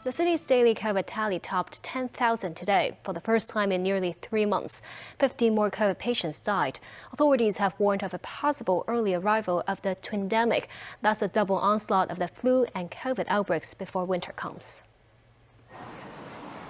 The city's daily COVID tally topped 10,000 today for the first time in nearly 3 months. 15 more COVID patients died. Authorities have warned of a possible early arrival of the Twindemic. That's a double onslaught of the flu and COVID outbreaks before winter comes.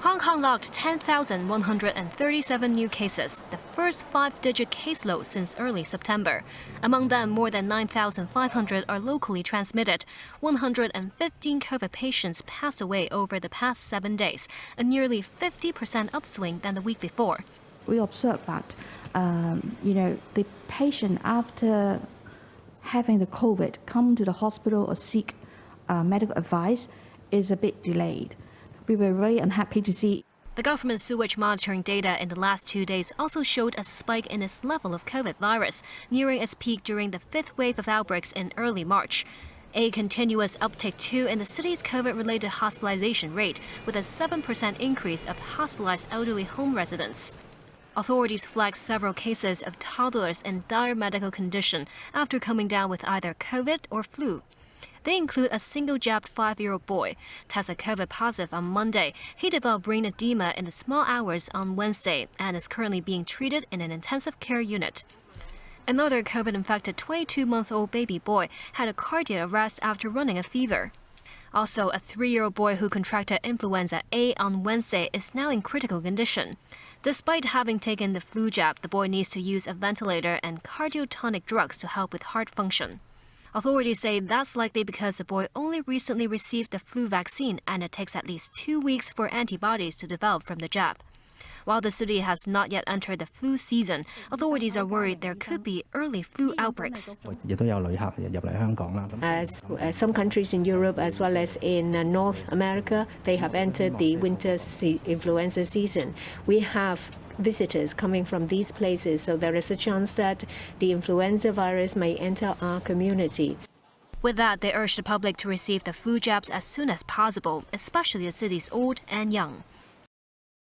Hong Kong logged 10,137 new cases, the first 5-digit caseload since early September. Among them, more than 9,500 are locally transmitted. 115 COVID patients passed away over the past 7 days, a nearly 50% upswing than the week before. We observed that, the patient after having the COVID come to the hospital or seek medical advice is a bit delayed. We were very unhappy to see. The government's sewage monitoring data in the last 2 days also showed a spike in its level of COVID virus, nearing its peak during the 5th wave of outbreaks in early March. A continuous uptick too in the city's COVID-related hospitalization rate, with a 7% increase of hospitalized elderly home residents. Authorities flagged several cases of toddlers in dire medical condition after coming down with either COVID or flu. They include a single-jabbed 5-year-old boy, tested COVID positive on Monday. He developed brain edema in the small hours on Wednesday and is currently being treated in an intensive care unit. Another COVID-infected 22-month-old baby boy had a cardiac arrest after running a fever. Also, a 3-year-old boy who contracted influenza A on Wednesday is now in critical condition. Despite having taken the flu jab, the boy needs to use a ventilator and cardiotonic drugs to help with heart function. Authorities say that's likely because the boy only recently received the flu vaccine and it takes at least 2 weeks for antibodies to develop from the jab. While the city has not yet entered the flu season, authorities are worried there could be early flu outbreaks. As some countries in Europe as well as in North America, they have entered the winter influenza season. We have visitors coming from these places, so there is a chance that the influenza virus may enter our community. With that, they urge the public to receive the flu jabs as soon as possible, especially the city's old and young.